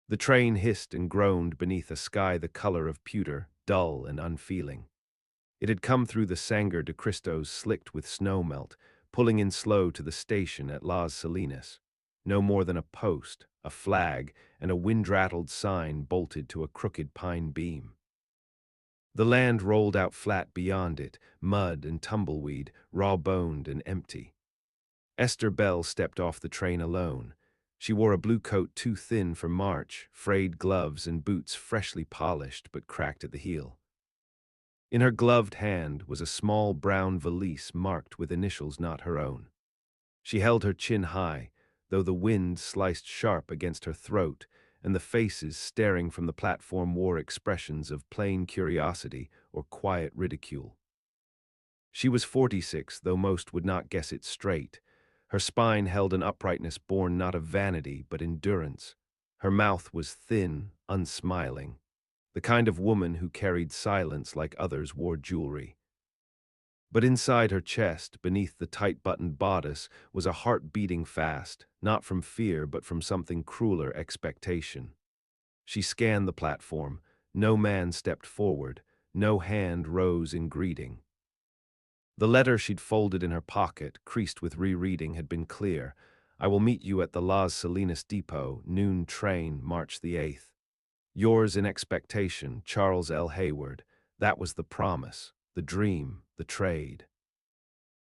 The train hissed and groaned beneath a sky the color of pewter, dull and unfeeling. It had come through the Sangre de Cristos slicked with snowmelt, pulling in slow to the station at Las Salinas. No more than a post, a flag, and a wind-rattled sign bolted to a crooked pine beam. The land rolled out flat beyond it, mud and tumbleweed, raw-boned and empty. Esther Bell stepped off the train alone. She wore a blue coat too thin for march, frayed gloves and boots freshly polished but cracked at the heel. In her gloved hand was a small brown valise marked with initials not her own. She held her chin high, though the wind sliced sharp against her throat, and the faces staring from the platform wore expressions of plain curiosity or quiet ridicule. She was 46, though most would not guess it straight. Her spine held an uprightness born not of vanity but endurance. Her mouth was thin, unsmiling. The kind of woman who carried silence like others wore jewelry. But inside her chest, beneath the tight-buttoned bodice, was a heart beating fast, not from fear but from something crueler expectation. She scanned the platform. No man stepped forward. No hand rose in greeting. The letter she'd folded in her pocket, creased with rereading, had been clear. I will meet you at the Las Salinas Depot, noon train, March the 8th. Yours in expectation, Charles L. Hayward. That was the promise, the dream, the trade.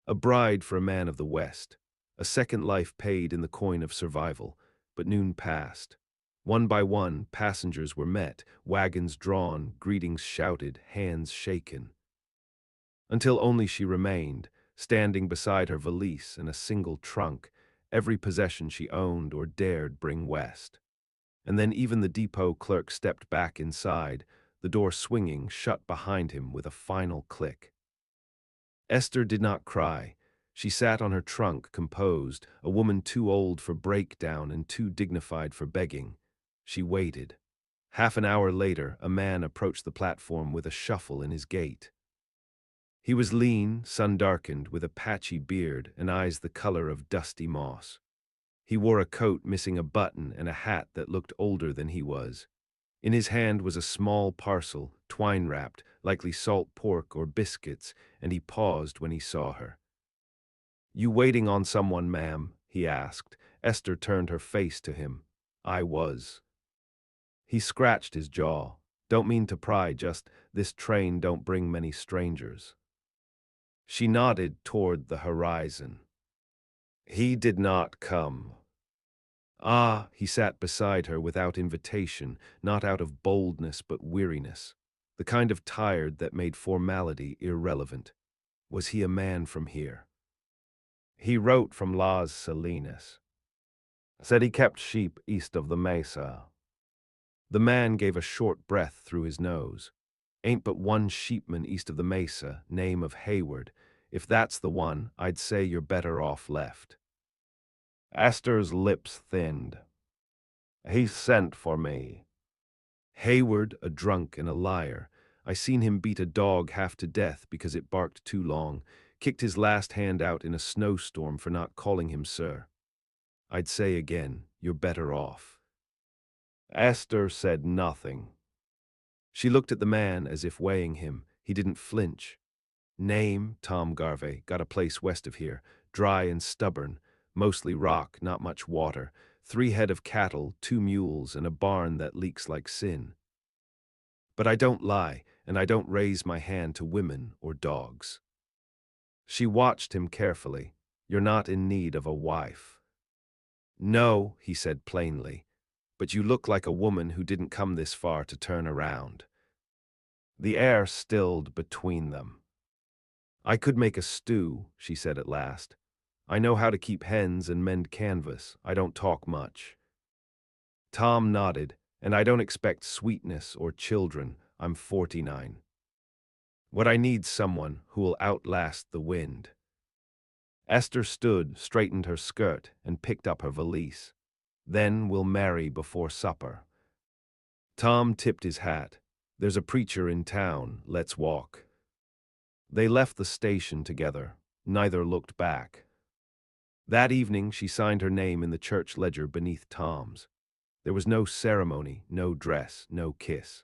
A bride for a man of the West. A second life paid in the coin of survival. But noon passed. One by one, passengers were met, wagons drawn, greetings shouted, hands shaken. Until only she remained, standing beside her valise and a single trunk, every possession she owned or dared bring west. And then even the depot clerk stepped back inside, the door swinging shut behind him with a final click. Esther did not cry. She sat on her trunk, composed, a woman too old for breakdown and too dignified for begging. She waited. Half an hour later, a man approached the platform with a shuffle in his gait. He was lean, sun-darkened, with a patchy beard and eyes the color of dusty moss. He wore a coat missing a button and a hat that looked older than he was. In his hand was a small parcel, twine-wrapped, likely salt pork or biscuits, and he paused when he saw her. "You waiting on someone, ma'am?" he asked. Esther turned her face to him. "I was." He scratched his jaw. "Don't mean to pry, just this train don't bring many strangers." She nodded toward the horizon. "He did not come." "Ah," he sat beside her without invitation, not out of boldness but weariness, the kind of tired that made formality irrelevant. Was he a man from here? "He wrote from Las Salinas. Said he kept sheep east of the mesa." The man gave a short breath through his nose. "Ain't but one sheepman east of the mesa, name of Hayward. If that's the one, I'd say you're better off left." Esther's lips thinned. "He sent for me." "Hayward, a drunk and a liar. I seen him beat a dog half to death because it barked too long, kicked his last hand out in a snowstorm for not calling him sir. I'd say again, you're better off." Esther said nothing. She looked at the man as if weighing him. He didn't flinch. "Name, Tom Garvey, got a place west of here, dry and stubborn, mostly rock, not much water, 3 head of cattle, 2 mules, and a barn that leaks like sin. But I don't lie, and I don't raise my hand to women or dogs." She watched him carefully. "You're not in need of a wife." "No," he said plainly, "but you look like a woman who didn't come this far to turn around." The air stilled between them. "I could make a stew," she said at last. "I know how to keep hens and mend canvas. I don't talk much." Tom nodded. "And I don't expect sweetness or children. I'm 49. What I need's someone who will outlast the wind." Esther stood, straightened her skirt, and picked up her valise. "Then we'll marry before supper." Tom tipped his hat. "There's a preacher in town. Let's walk." They left the station together. Neither looked back. That evening she signed her name in the church ledger beneath Tom's. There was no ceremony, no dress, no kiss.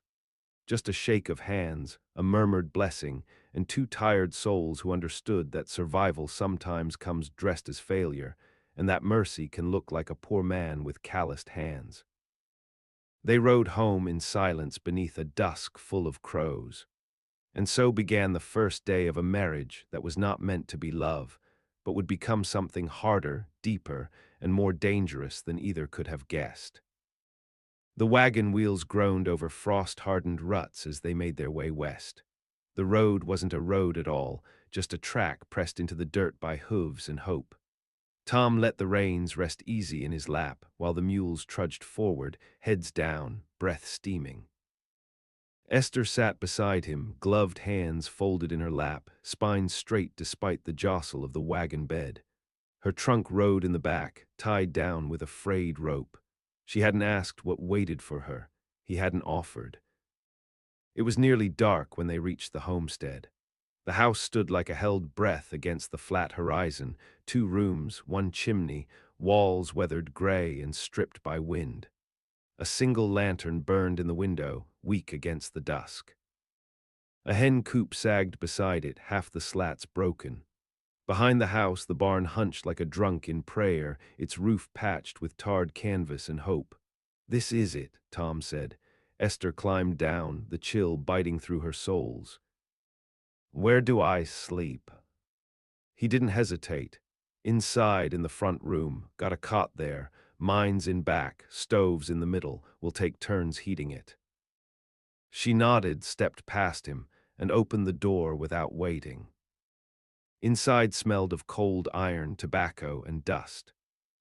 Just a shake of hands, a murmured blessing, and two tired souls who understood that survival sometimes comes dressed as failure, and that mercy can look like a poor man with calloused hands. They rode home in silence beneath a dusk full of crows. And so began the first day of a marriage that was not meant to be love, but would become something harder, deeper, and more dangerous than either could have guessed. The wagon wheels groaned over frost-hardened ruts as they made their way west. The road wasn't a road at all, just a track pressed into the dirt by hooves and hope. Tom let the reins rest easy in his lap while the mules trudged forward, heads down, breath steaming. Esther sat beside him, gloved hands folded in her lap, spine straight despite the jostle of the wagon bed. Her trunk rode in the back, tied down with a frayed rope. She hadn't asked what waited for her. He hadn't offered. It was nearly dark when they reached the homestead. The house stood like a held breath against the flat horizon, 2 rooms, 1 chimney, walls weathered gray and stripped by wind. A single lantern burned in the window, weak against the dusk. A hen coop sagged beside it, half the slats broken. Behind the house, the barn hunched like a drunk in prayer, its roof patched with tarred canvas and hope. "This is it," Tom said. Esther climbed down, the chill biting through her soles. "Where do I sleep?" He didn't hesitate. "Inside in the front room, got a cot there. Mine's in back, stove's in the middle, we'll take turns heating it." She nodded, stepped past him, and opened the door without waiting. Inside smelled of cold iron, tobacco, and dust.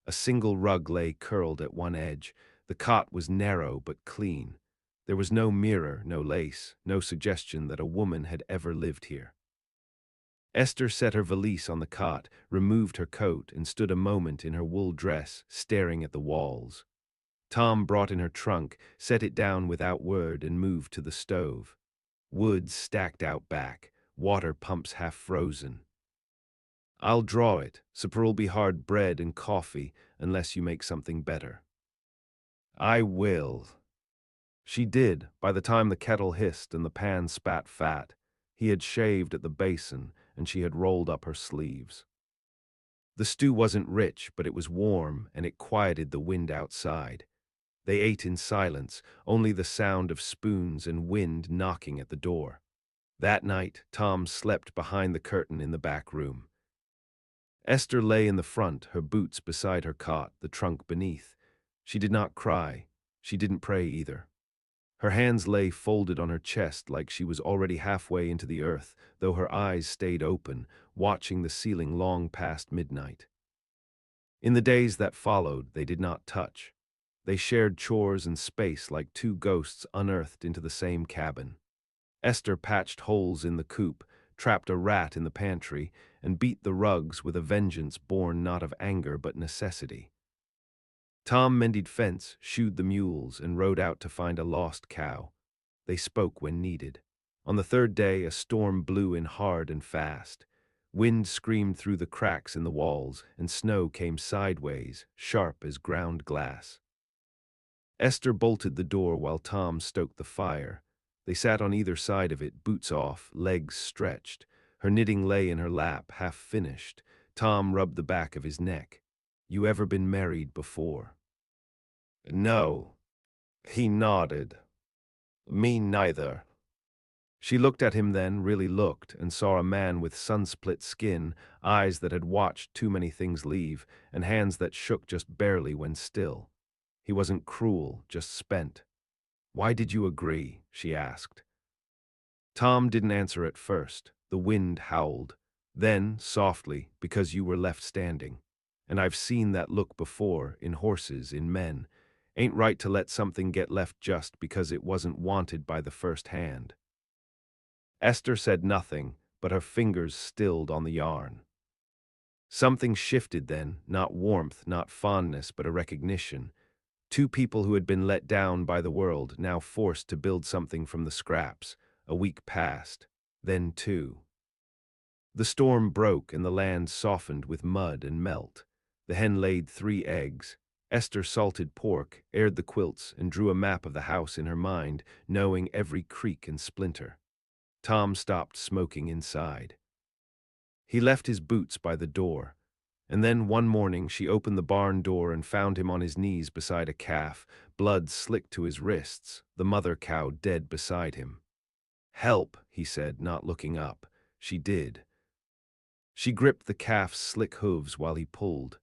A single rug lay curled at one edge. The cot was narrow but clean. There was no mirror, no lace, no suggestion that a woman had ever lived here. Esther set her valise on the cot, removed her coat, and stood a moment in her wool dress, staring at the walls. Tom brought in her trunk, set it down without word, and moved to the stove. Wood stacked out back, water pumps half frozen. "I'll draw it. Supper'll be hard bread and coffee, unless you make something better." "I will." She did. By the time the kettle hissed and the pan spat fat, he had shaved at the basin, and she had rolled up her sleeves. The stew wasn't rich, but it was warm, and it quieted the wind outside. They ate in silence, only the sound of spoons and wind knocking at the door. That night, Tom slept behind the curtain in the back room. Esther lay in the front, her boots beside her cot, the trunk beneath. She did not cry. She didn't pray either. Her hands lay folded on her chest like she was already halfway into the earth, though her eyes stayed open, watching the ceiling long past midnight. In the days that followed, they did not touch. They shared chores and space like two ghosts unearthed into the same cabin. Esther patched holes in the coop, trapped a rat in the pantry, and beat the rugs with a vengeance born not of anger but necessity. Tom mended fence, shoed the mules, and rode out to find a lost cow. They spoke when needed. On the third day, a storm blew in hard and fast. Wind screamed through the cracks in the walls, and snow came sideways, sharp as ground glass. Esther bolted the door while Tom stoked the fire. They sat on either side of it, boots off, legs stretched. Her knitting lay in her lap, half finished. Tom rubbed the back of his neck. "You ever been married before?" "No." He nodded. "Me neither." She looked at him then, really looked, and saw a man with sun-split skin, eyes that had watched too many things leave, and hands that shook just barely when still. He wasn't cruel, just spent. "Why did you agree?" she asked. Tom didn't answer at first. The wind howled. Then, softly, "Because you were left standing. And I've seen that look before, in horses, in men. Ain't right to let something get left just because it wasn't wanted by the first hand." Esther said nothing, but her fingers stilled on the yarn. Something shifted then, not warmth, not fondness, but a recognition. Two people who had been let down by the world, now forced to build something from the scraps. A week passed, then 2. The storm broke and the land softened with mud and melt. The hen laid 3 eggs. Esther salted pork, aired the quilts, and drew a map of the house in her mind, knowing every creak and splinter. Tom stopped smoking inside. He left his boots by the door, and then one morning she opened the barn door and found him on his knees beside a calf, blood slicked to his wrists, the mother cow dead beside him. "Help," he said, not looking up. She did. She gripped the calf's slick hooves while he pulled.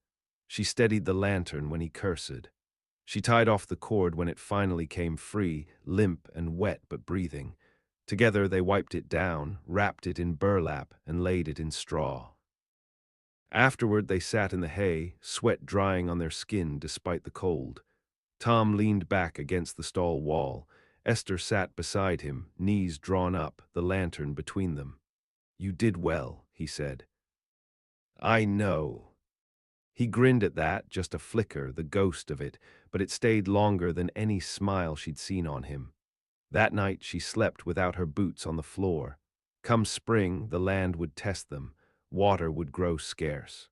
She steadied the lantern when he cursed. She tied off the cord when it finally came free, limp and wet but breathing. Together they wiped it down, wrapped it in burlap, and laid it in straw. Afterward they sat in the hay, sweat drying on their skin despite the cold. Tom leaned back against the stall wall. Esther sat beside him, knees drawn up, the lantern between them. "You did well," he said. "I know." He grinned at that, just a flicker, the ghost of it, but it stayed longer than any smile she'd seen on him. That night she slept without her boots on the floor. Come spring, the land would test them. Water would grow scarce.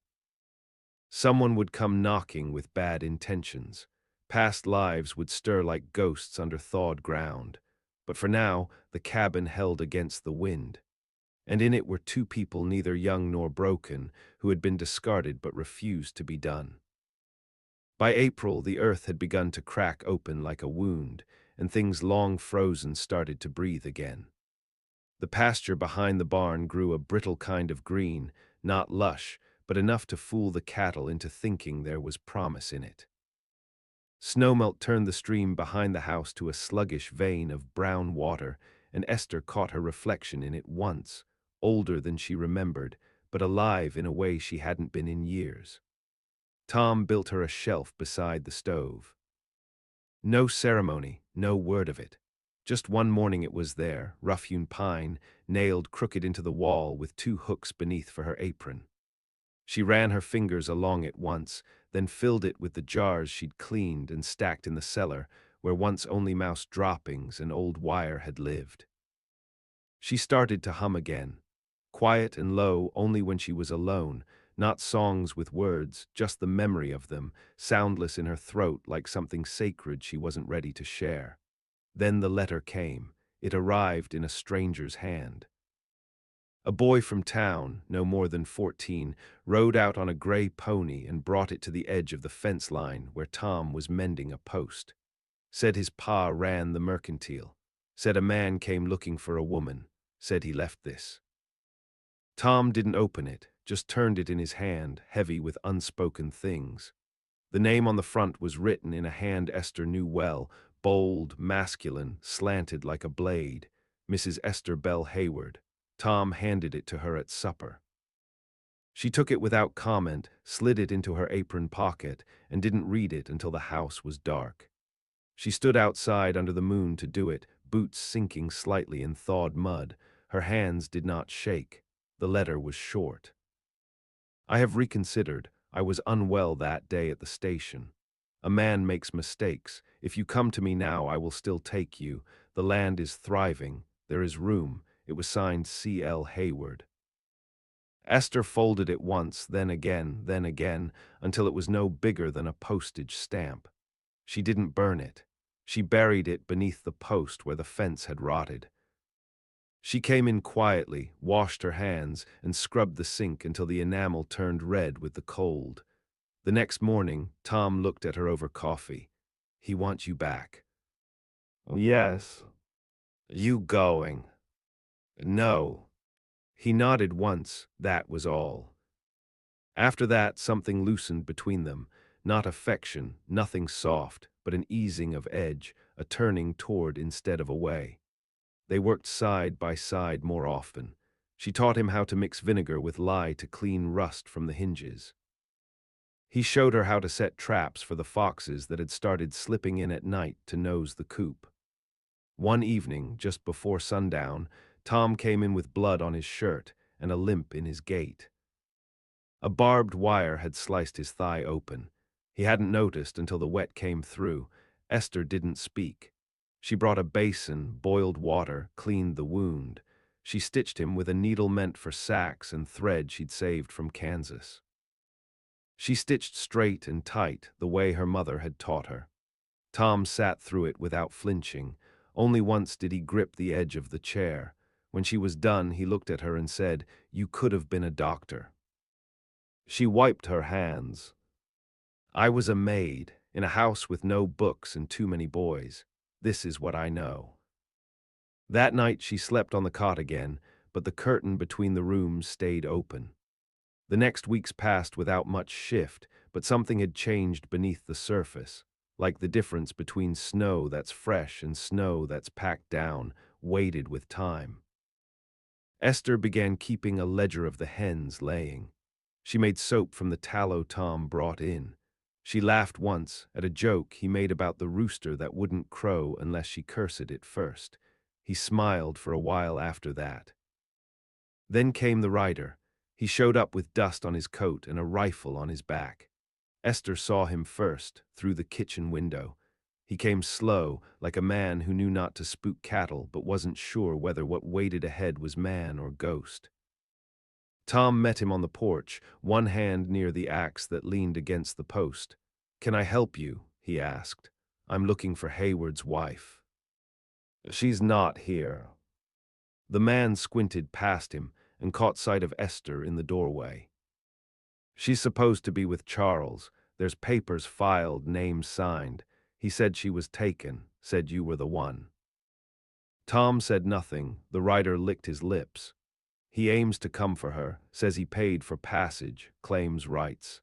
Someone would come knocking with bad intentions. Past lives would stir like ghosts under thawed ground. But for now, the cabin held against the wind. And in it were two people neither young nor broken, who had been discarded but refused to be done. By April, the earth had begun to crack open like a wound, and things long frozen started to breathe again. The pasture behind the barn grew a brittle kind of green, not lush, but enough to fool the cattle into thinking there was promise in it. Snowmelt turned the stream behind the house to a sluggish vein of brown water, and Esther caught her reflection in it once, older than she remembered, but alive in a way she hadn't been in years. Tom built her a shelf beside the stove. No ceremony, no word of it. Just one morning it was there, rough-hewn pine, nailed crooked into the wall with two hooks beneath for her apron. She ran her fingers along it once, then filled it with the jars she'd cleaned and stacked in the cellar, where once only mouse droppings and old wire had lived. She started to hum again, quiet and low only when she was alone, not songs with words, just the memory of them, soundless in her throat like something sacred she wasn't ready to share. Then the letter came. It arrived in a stranger's hand. A boy from town, no more than 14, rode out on a gray pony and brought it to the edge of the fence line where Tom was mending a post. Said his pa ran the mercantile. Said a man came looking for a woman. Said he left this. Tom didn't open it, just turned it in his hand, heavy with unspoken things. The name on the front was written in a hand Esther knew well, bold, masculine, slanted like a blade. Mrs. Esther Bell Hayward. Tom handed it to her at supper. She took it without comment, slid it into her apron pocket, and didn't read it until the house was dark. She stood outside under the moon to do it, boots sinking slightly in thawed mud. Her hands did not shake. The letter was short. "I have reconsidered. I was unwell that day at the station. A man makes mistakes. If you come to me now, I will still take you. The land is thriving. There is room." It was signed C.L. Hayward. Esther folded it once, then again, until it was no bigger than a postage stamp. She didn't burn it. She buried it beneath the post where the fence had rotted. She came in quietly, washed her hands, and scrubbed the sink until the enamel turned red with the cold. The next morning, Tom looked at her over coffee. "He wants you back." "Yes." "You going?" "No." He nodded once, that was all. After that, something loosened between them. Not affection, nothing soft, but an easing of edge, a turning toward instead of away. They worked side by side more often. She taught him how to mix vinegar with lye to clean rust from the hinges. He showed her how to set traps for the foxes that had started slipping in at night to nose the coop. One evening, just before sundown, Tom came in with blood on his shirt and a limp in his gait. A barbed wire had sliced his thigh open. He hadn't noticed until the wet came through. Esther didn't speak. She brought a basin, boiled water, cleaned the wound. She stitched him with a needle meant for sacks and thread she'd saved from Kansas. She stitched straight and tight, the way her mother had taught her. Tom sat through it without flinching. Only once did he grip the edge of the chair. When she was done, he looked at her and said, "You could have been a doctor." She wiped her hands. "I was a maid, in a house with no books and too many boys. This is what I know." That night she slept on the cot again, but the curtain between the rooms stayed open. The next weeks passed without much shift, but something had changed beneath the surface, like the difference between snow that's fresh and snow that's packed down, weighted with time. Esther began keeping a ledger of the hens laying. She made soap from the tallow Tom brought in. She laughed once at a joke he made about the rooster that wouldn't crow unless she cursed it first. He smiled for a while after that. Then came the rider. He showed up with dust on his coat and a rifle on his back. Esther saw him first, through the kitchen window. He came slow, like a man who knew not to spook cattle but wasn't sure whether what waited ahead was man or ghost. Tom met him on the porch, one hand near the axe that leaned against the post. "Can I help you?" he asked. "I'm looking for Hayward's wife." "She's not here." The man squinted past him and caught sight of Esther in the doorway. "She's supposed to be with Charles. There's papers filed, names signed. He said she was taken, said you were the one." Tom said nothing. The rider licked his lips. "He aims to come for her, says he paid for passage, claims rights."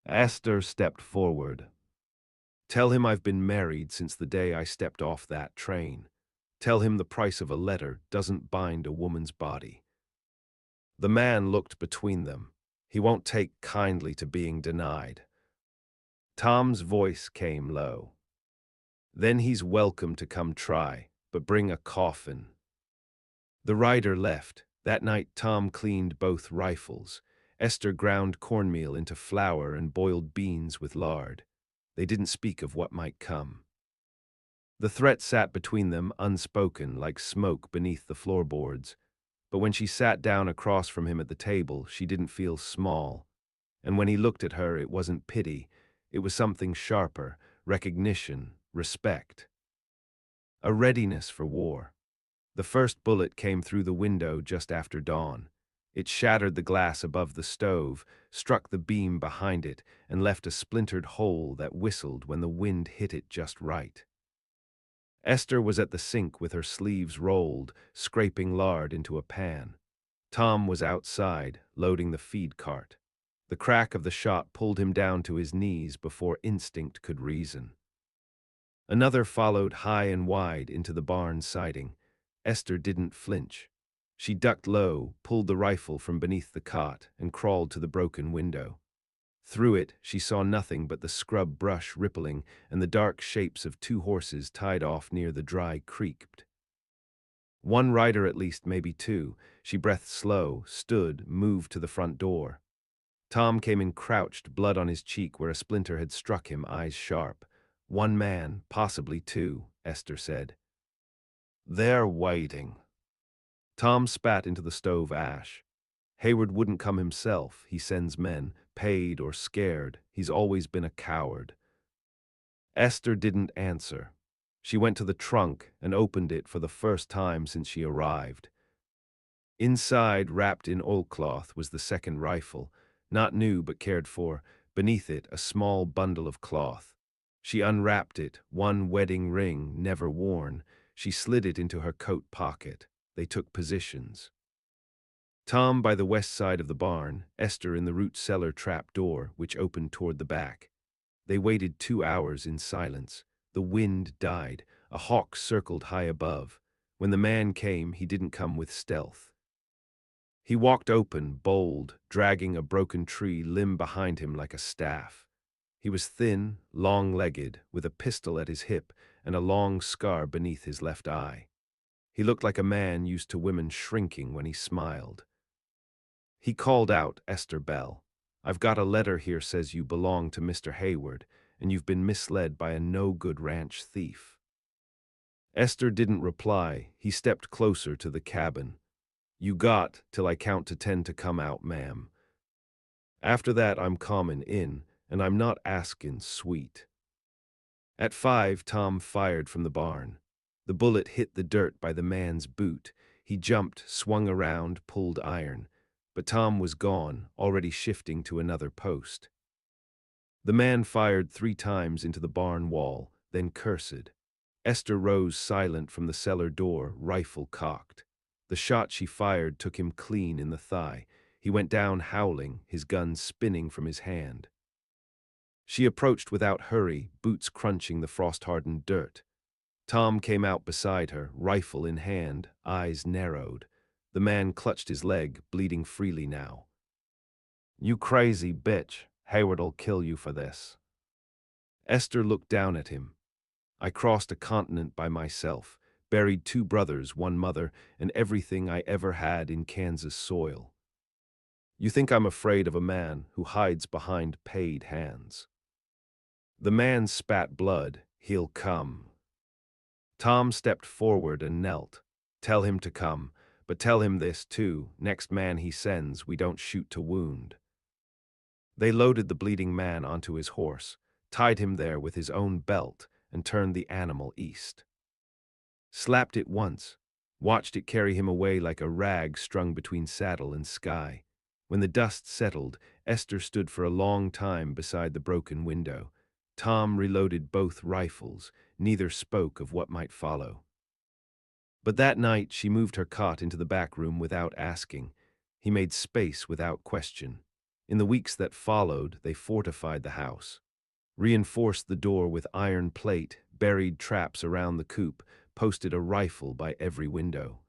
Esther stepped forward. "Tell him I've been married since the day I stepped off that train. Tell him the price of a letter doesn't bind a woman's body." The man looked between them. He won't take kindly to being denied. Tom's voice came low. "Then he's welcome to come try, but bring a coffin." The rider left. That night Tom cleaned both rifles. Esther ground cornmeal into flour and boiled beans with lard. They didn't speak of what might come. The threat sat between them, unspoken, like smoke beneath the floorboards. But when she sat down across from him at the table, she didn't feel small. And when he looked at her, it wasn't pity. It was something sharper, recognition, respect. A readiness for war. The first bullet came through the window just after dawn. It shattered the glass above the stove, struck the beam behind it, and left a splintered hole that whistled when the wind hit it just right. Esther was at the sink with her sleeves rolled, scraping lard into a pan. Tom was outside, loading the feed cart. The crack of the shot pulled him down to his knees before instinct could reason. Another followed high and wide into the barn siding. Esther didn't flinch. She ducked low, pulled the rifle from beneath the cot, and crawled to the broken window. Through it, she saw nothing but the scrub brush rippling and the dark shapes of two horses tied off near the dry creek. One rider at least, maybe two. She breathed slow, stood, moved to the front door. Tom came in crouched, blood on his cheek where a splinter had struck him, eyes sharp. "One man, possibly two," Esther said. "They're waiting." Tom spat into the stove ash. "Hayward wouldn't come himself. He sends men, paid or scared. He's always been a coward." Esther didn't answer. She went to the trunk and opened it for the first time since she arrived. Inside, wrapped in oilcloth, was the second rifle, not new but cared for. Beneath it, a small bundle of cloth. She unwrapped it, one wedding ring, never worn. She slid it into her coat pocket. They took positions. Tom by the west side of the barn, Esther in the root cellar trap door, which opened toward the back. They waited 2 hours in silence. The wind died. A hawk circled high above. When the man came, he didn't come with stealth. He walked open, bold, dragging a broken tree limb behind him like a staff. He was thin, long-legged, with a pistol at his hip and a long scar beneath his left eye. He looked like a man used to women shrinking when he smiled. He called out, "Esther Bell, I've got a letter here says you belong to Mr. Hayward, and you've been misled by a no-good ranch thief." Esther didn't reply. He stepped closer to the cabin. "You got till I count to 10 to come out, ma'am." After that, I'm common in, and I'm not askin' sweet. At 5, Tom fired from the barn. The bullet hit the dirt by the man's boot. He jumped, swung around, pulled iron. But Tom was gone, already shifting to another post. The man fired 3 times into the barn wall, then cursed. Esther rose silent from the cellar door, rifle cocked. The shot she fired took him clean in the thigh. He went down howling, his gun spinning from his hand. She approached without hurry, boots crunching the frost-hardened dirt. Tom came out beside her, rifle in hand, eyes narrowed. The man clutched his leg, bleeding freely now. "You crazy bitch. Hayward'll kill you for this." Esther looked down at him. "I crossed a continent by myself, buried 2 brothers, 1 mother, and everything I ever had in Kansas soil. You think I'm afraid of a man who hides behind paid hands?" The man spat blood. "He'll come." Tom stepped forward and knelt. "Tell him to come, but tell him this too, next man he sends, we don't shoot to wound." They loaded the bleeding man onto his horse, tied him there with his own belt, and turned the animal east. Slapped it once, watched it carry him away like a rag strung between saddle and sky. When the dust settled, Esther stood for a long time beside the broken window. Tom reloaded both rifles, neither spoke of what might follow. But that night she moved her cot into the back room without asking. He made space without question. In the weeks that followed, they fortified the house, reinforced the door with iron plate, buried traps around the coop, posted a rifle by every window.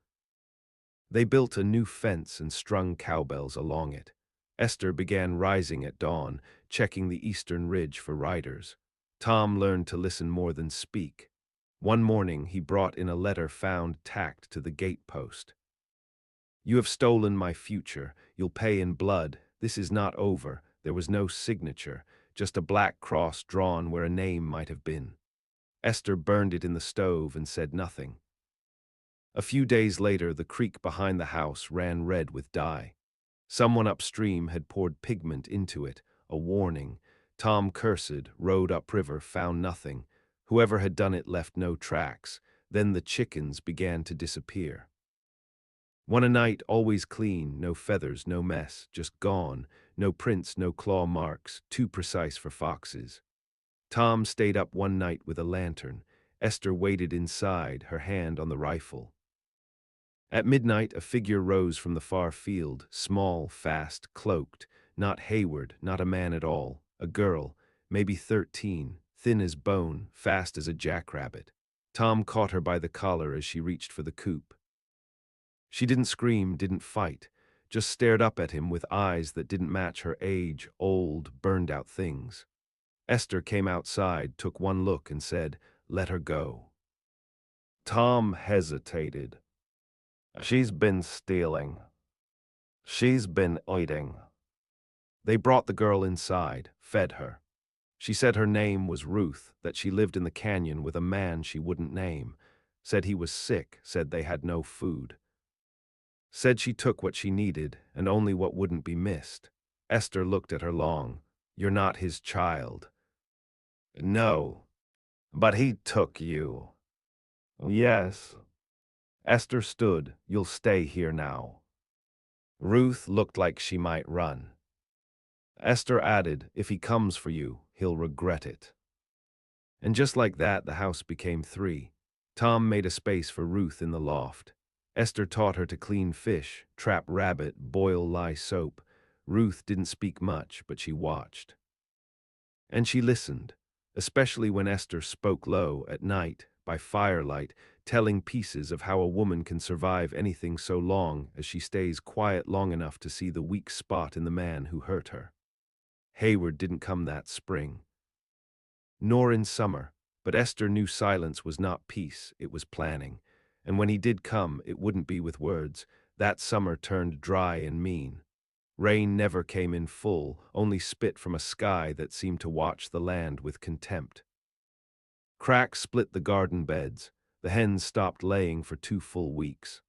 They built a new fence and strung cowbells along it. Esther began rising at dawn, checking the eastern ridge for riders. Tom learned to listen more than speak. One morning he brought in a letter found tacked to the gate post. "You have stolen my future. You'll pay in blood. This is not over." There was no signature, just a black cross drawn where a name might have been. Esther burned it in the stove and said nothing. A few days later, the creek behind the house ran red with dye. Someone upstream had poured pigment into it, a warning. Tom cursed, rode upriver, found nothing. Whoever had done it left no tracks. Then the chickens began to disappear. One a night, always clean, no feathers, no mess, just gone, no prints, no claw marks, too precise for foxes. Tom stayed up one night with a lantern. Esther waited inside, her hand on the rifle. At midnight, a figure rose from the far field, small, fast, cloaked, not Hayward, not a man at all, a girl, maybe 13, thin as bone, fast as a jackrabbit. Tom caught her by the collar as she reached for the coop. She didn't scream, didn't fight, just stared up at him with eyes that didn't match her age, old, burned-out things. Esther came outside, took one look, and said, "Let her go." Tom hesitated. "She's been stealing. She's been eating." They brought the girl inside, fed her. She said her name was Ruth, that she lived in the canyon with a man she wouldn't name, said he was sick, said they had no food. Said she took what she needed, and only what wouldn't be missed. Esther looked at her long. "You're not his child." "No, but he took you." "Yes." Esther stood. "You'll stay here now." Ruth looked like she might run. Esther added, "If he comes for you, he'll regret it." And just like that, the house became 3. Tom made a space for Ruth in the loft. Esther taught her to clean fish, trap rabbit, boil lye soap. Ruth didn't speak much, but she watched. And she listened, especially when Esther spoke low at night, by firelight, telling pieces of how a woman can survive anything so long as she stays quiet long enough to see the weak spot in the man who hurt her. Hayward didn't come that spring, nor in summer, but Esther knew silence was not peace, it was planning. And when he did come, it wouldn't be with words. That summer turned dry and mean. Rain never came in full, only spit from a sky that seemed to watch the land with contempt. Cracks split the garden beds. The hens stopped laying for 2 full weeks.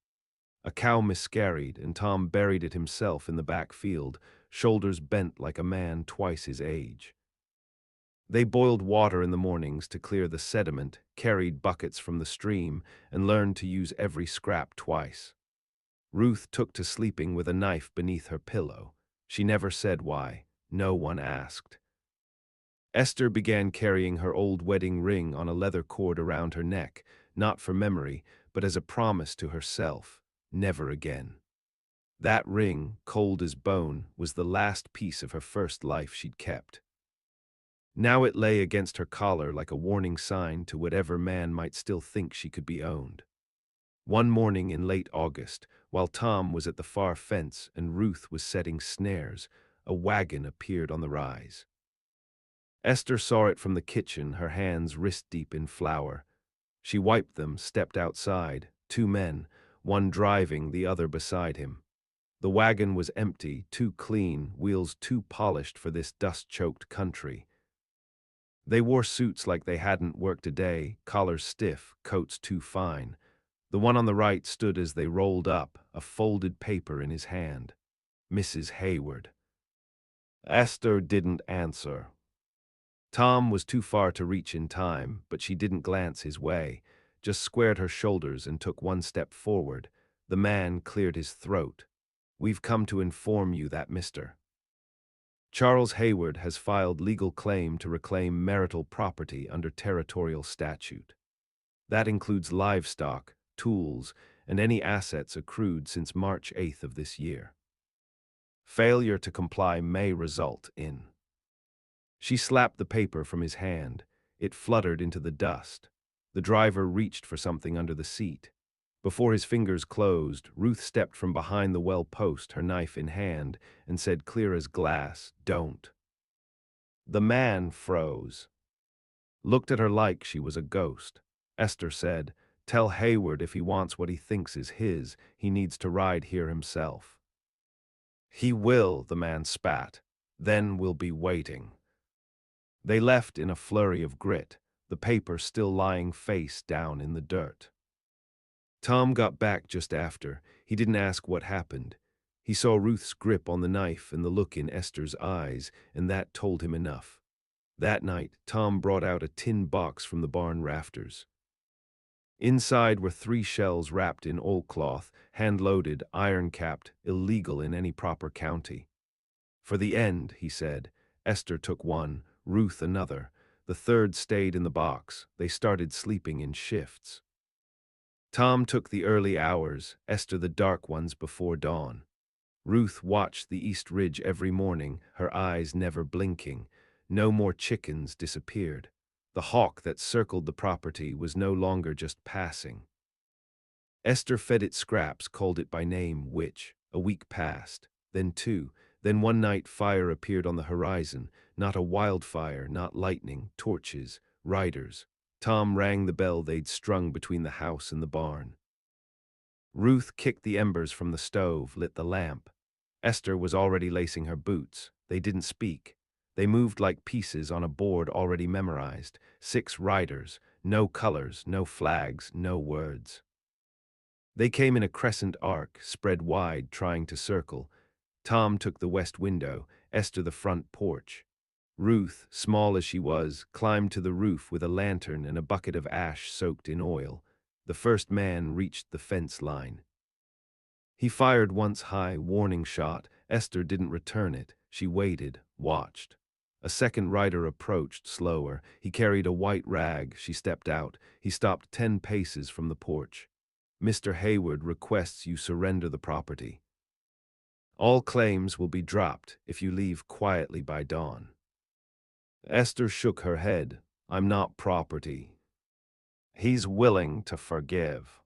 A cow miscarried, and Tom buried it himself in the back field, shoulders bent like a man twice his age. They boiled water in the mornings to clear the sediment, carried buckets from the stream, and learned to use every scrap twice. Ruth took to sleeping with a knife beneath her pillow. She never said why. No one asked. Esther began carrying her old wedding ring on a leather cord around her neck, not for memory, but as a promise to herself, never again. That ring, cold as bone, was the last piece of her first life she'd kept. Now it lay against her collar like a warning sign to whatever man might still think she could be owned. One morning in late August, while Tom was at the far fence and Ruth was setting snares, a wagon appeared on the rise. Esther saw it from the kitchen, her hands wrist-deep in flour. She wiped them, stepped outside, two men, one driving, the other beside him. The wagon was empty, too clean, wheels too polished for this dust-choked country. They wore suits like they hadn't worked a day, collars stiff, coats too fine. The one on the right stood as they rolled up, a folded paper in his hand. Mrs. Hayward. Esther didn't answer. Tom was too far to reach in time, but she didn't glance his way, just squared her shoulders and took one step forward. The man cleared his throat. "We've come to inform you that Mr. Charles Hayward has filed legal claim to reclaim marital property under territorial statute. That includes livestock, tools, and any assets accrued since March 8th of this year. Failure to comply may result in..." She slapped the paper from his hand. It fluttered into the dust. The driver reached for something under the seat. Before his fingers closed, Ruth stepped from behind the well post, her knife in hand, and said clear as glass, "Don't." The man froze. Looked at her like she was a ghost. Esther said, "Tell Hayward if he wants what he thinks is his, he needs to ride here himself." "He will," the man spat. "Then we'll be waiting." They left in a flurry of grit, the paper still lying face down in the dirt. Tom got back just after. He didn't ask what happened. He saw Ruth's grip on the knife and the look in Esther's eyes, and that told him enough. That night, Tom brought out a tin box from the barn rafters. Inside were 3 shells wrapped in oilcloth, hand-loaded, iron-capped, illegal in any proper county. "For the end," he said. Esther took one, Ruth another. The third stayed in the box. They started sleeping in shifts. Tom took the early hours, Esther the dark ones before dawn. Ruth watched the East Ridge every morning, her eyes never blinking. No more chickens disappeared. The hawk that circled the property was no longer just passing. Esther fed it scraps, called it by name, Witch. A week passed, then 2. Then one night fire appeared on the horizon, not a wildfire, not lightning, torches, riders. Tom rang the bell they'd strung between the house and the barn. Ruth kicked the embers from the stove, lit the lamp. Esther was already lacing her boots. They didn't speak. They moved like pieces on a board already memorized. 6 riders, no colors, no flags, no words. They came in a crescent arc, spread wide, trying to circle. Tom took the west window, Esther the front porch. Ruth, small as she was, climbed to the roof with a lantern and a bucket of ash soaked in oil. The first man reached the fence line. He fired once high, warning shot. Esther didn't return it. She waited, watched. A second rider approached, slower. He carried a white rag. She stepped out. He stopped 10 paces from the porch. "Mr. Hayward requests you surrender the property. All claims will be dropped if you leave quietly by dawn." Esther shook her head. "I'm not property. He's willing to forgive.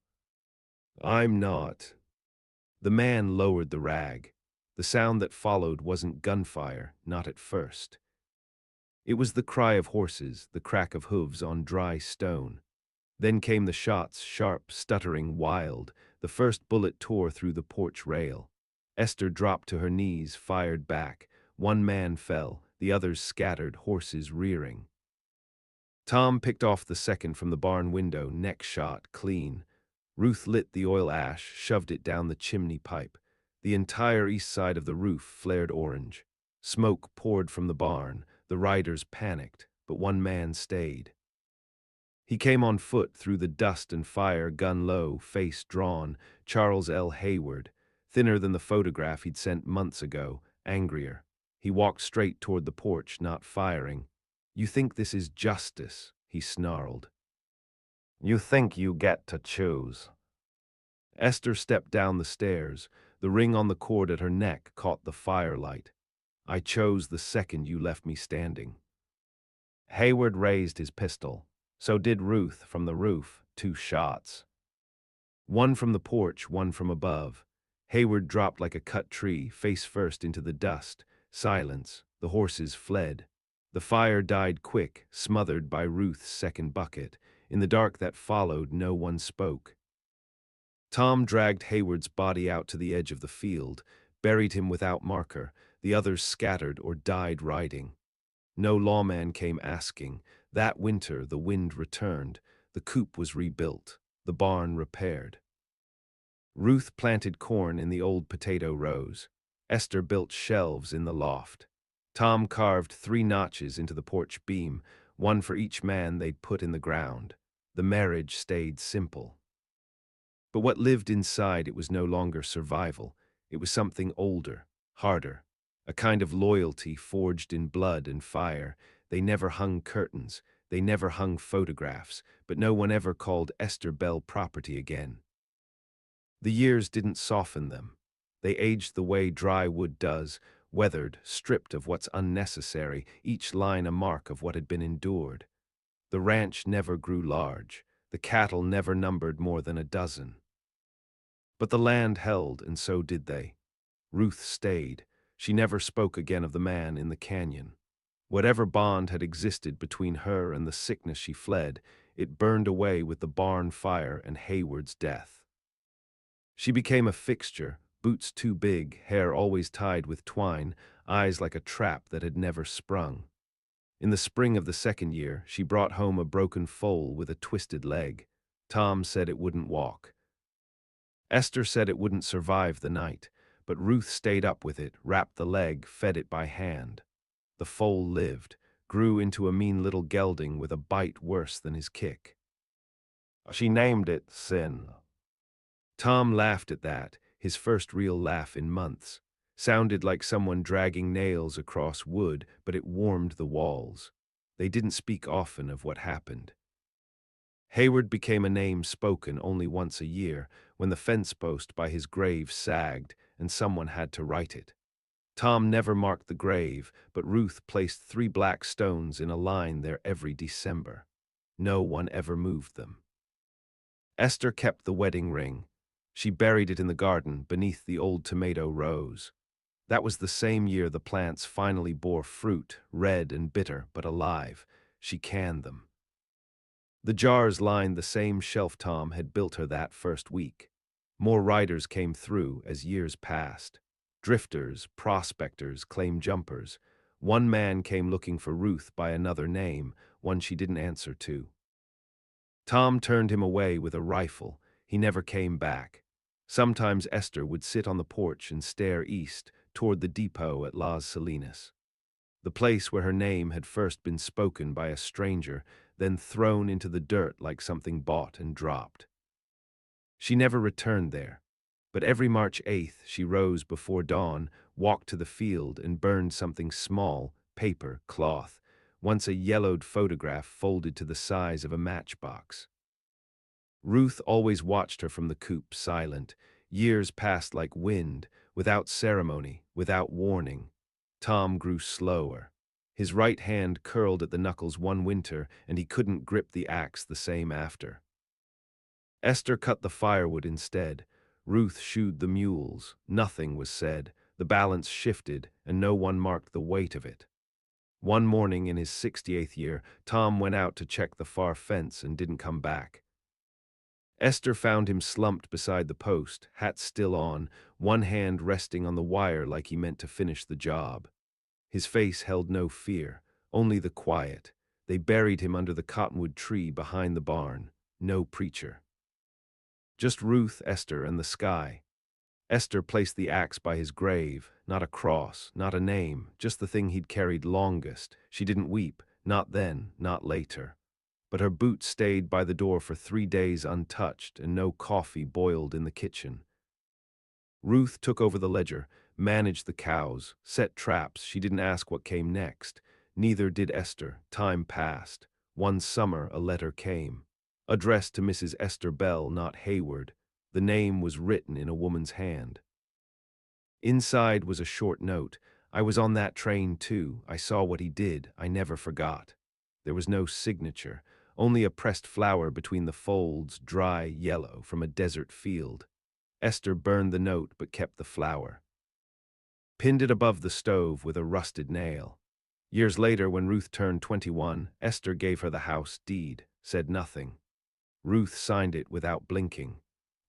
I'm not." The man lowered the rag. The sound that followed wasn't gunfire, not at first. It was the cry of horses, the crack of hooves on dry stone. Then came the shots, sharp, stuttering, wild. The first bullet tore through the porch rail. Esther dropped to her knees, fired back. One man fell, the others scattered, horses rearing. Tom picked off the second from the barn window, neck shot, clean. Ruth lit the oil ash, shoved it down the chimney pipe. The entire east side of the roof flared orange. Smoke poured from the barn. The riders panicked, but one man stayed. He came on foot through the dust and fire, gun low, face drawn, Charles L. Hayward, thinner than the photograph he'd sent months ago, angrier. He walked straight toward the porch, not firing. "You think this is justice?" he snarled. "You think you get to choose." Esther stepped down the stairs. The ring on the cord at her neck caught the firelight. "I chose the second you left me standing." Hayward raised his pistol. So did Ruth from the roof, 2 shots. One from the porch, one from above. Hayward dropped like a cut tree, face first into the dust. Silence. The horses fled. The fire died quick, smothered by Ruth's second bucket. In the dark that followed, no one spoke. Tom dragged Hayward's body out to the edge of the field, buried him without marker. The others scattered or died riding. No lawman came asking. That winter, the wind returned. The coop was rebuilt, the barn repaired. Ruth planted corn in the old potato rows. Esther built shelves in the loft. Tom carved 3 notches into the porch beam, one for each man they'd put in the ground. The marriage stayed simple. But what lived inside it was no longer survival. It was something older, harder, a kind of loyalty forged in blood and fire. They never hung curtains, they never hung photographs, but no one ever called Esther Bell property again. The years didn't soften them. They aged the way dry wood does, weathered, stripped of what's unnecessary, each line a mark of what had been endured. The ranch never grew large. The cattle never numbered more than a dozen. But the land held, and so did they. Ruth stayed. She never spoke again of the man in the canyon. Whatever bond had existed between her and the sickness she fled, it burned away with the barn fire and Hayward's death. She became a fixture, boots too big, hair always tied with twine, eyes like a trap that had never sprung. In the spring of the second year, she brought home a broken foal with a twisted leg. Tom said it wouldn't walk. Esther said it wouldn't survive the night, but Ruth stayed up with it, wrapped the leg, fed it by hand. The foal lived, grew into a mean little gelding with a bite worse than his kick. She named it Sin. Tom laughed at that, his first real laugh in months. Sounded like someone dragging nails across wood, but it warmed the walls. They didn't speak often of what happened. Hayward became a name spoken only once a year, when the fence post by his grave sagged and someone had to write it. Tom never marked the grave, but Ruth placed 3 black stones in a line there every December. No one ever moved them. Esther kept the wedding ring. She buried it in the garden beneath the old tomato rows. That was the same year the plants finally bore fruit, red and bitter, but alive. She canned them. The jars lined the same shelf Tom had built her that first week. More riders came through as years passed. Drifters, prospectors, claim jumpers. One man came looking for Ruth by another name, one she didn't answer to. Tom turned him away with a rifle. He never came back. Sometimes Esther would sit on the porch and stare east, toward the depot at Las Salinas. The place where her name had first been spoken by a stranger, then thrown into the dirt like something bought and dropped. She never returned there, but every March 8th she rose before dawn, walked to the field and burned something small, paper, cloth, once a yellowed photograph folded to the size of a matchbox. Ruth always watched her from the coop, silent. Years passed like wind, without ceremony, without warning. Tom grew slower. His right hand curled at the knuckles one winter, and he couldn't grip the axe the same after. Esther cut the firewood instead. Ruth shoed the mules. Nothing was said. The balance shifted, and no one marked the weight of it. One morning in his 68th year, Tom went out to check the far fence and didn't come back. Esther found him slumped beside the post, hat still on, one hand resting on the wire like he meant to finish the job. His face held no fear, only the quiet. They buried him under the cottonwood tree behind the barn. No preacher. Just Ruth, Esther, and the sky. Esther placed the axe by his grave, not a cross, not a name, just the thing he'd carried longest. She didn't weep, not then, not later. But her boots stayed by the door for 3 days untouched, and no coffee boiled in the kitchen. Ruth took over the ledger, managed the cows, set traps. She didn't ask what came next. Neither did Esther. Time passed. One summer a letter came. Addressed to Mrs. Esther Bell, not Hayward. The name was written in a woman's hand. Inside was a short note. I was on that train too. I saw what he did. I never forgot. There was no signature, only a pressed flower between the folds, dry yellow from a desert field. Esther burned the note but kept the flower. Pinned it above the stove with a rusted nail. Years later, when Ruth turned 21, Esther gave her the house deed, said nothing. Ruth signed it without blinking.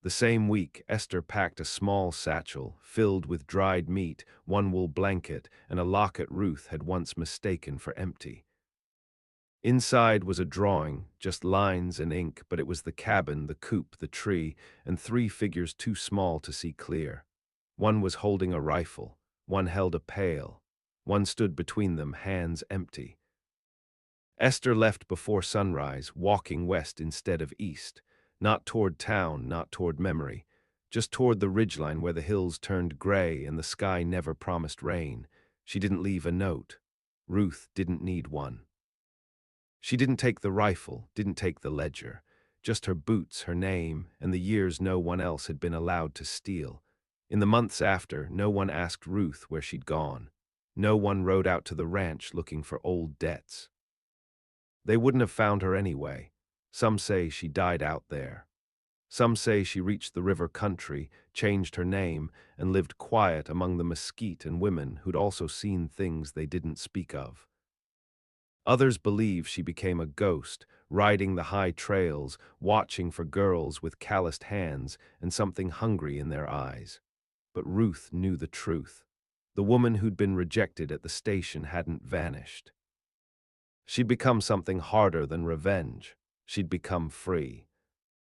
The same week, Esther packed a small satchel filled with dried meat, one wool blanket, and a locket Ruth had once mistaken for empty. Inside was a drawing, just lines and ink, but it was the cabin, the coop, the tree, and 3 figures too small to see clear. One was holding a rifle, one held a pail, one stood between them, hands empty. Esther left before sunrise, walking west instead of east, not toward town, not toward memory, just toward the ridgeline where the hills turned gray and the sky never promised rain. She didn't leave a note. Ruth didn't need one. She didn't take the rifle, didn't take the ledger, just her boots, her name, and the years no one else had been allowed to steal. In the months after, no one asked Ruth where she'd gone. No one rode out to the ranch looking for old debts. They wouldn't have found her anyway. Some say she died out there. Some say she reached the river country, changed her name, and lived quiet among the mesquite and women who'd also seen things they didn't speak of. Others believe she became a ghost, riding the high trails, watching for girls with calloused hands and something hungry in their eyes. But Ruth knew the truth. The woman who'd been rejected at the station hadn't vanished. She'd become something harder than revenge. She'd become free.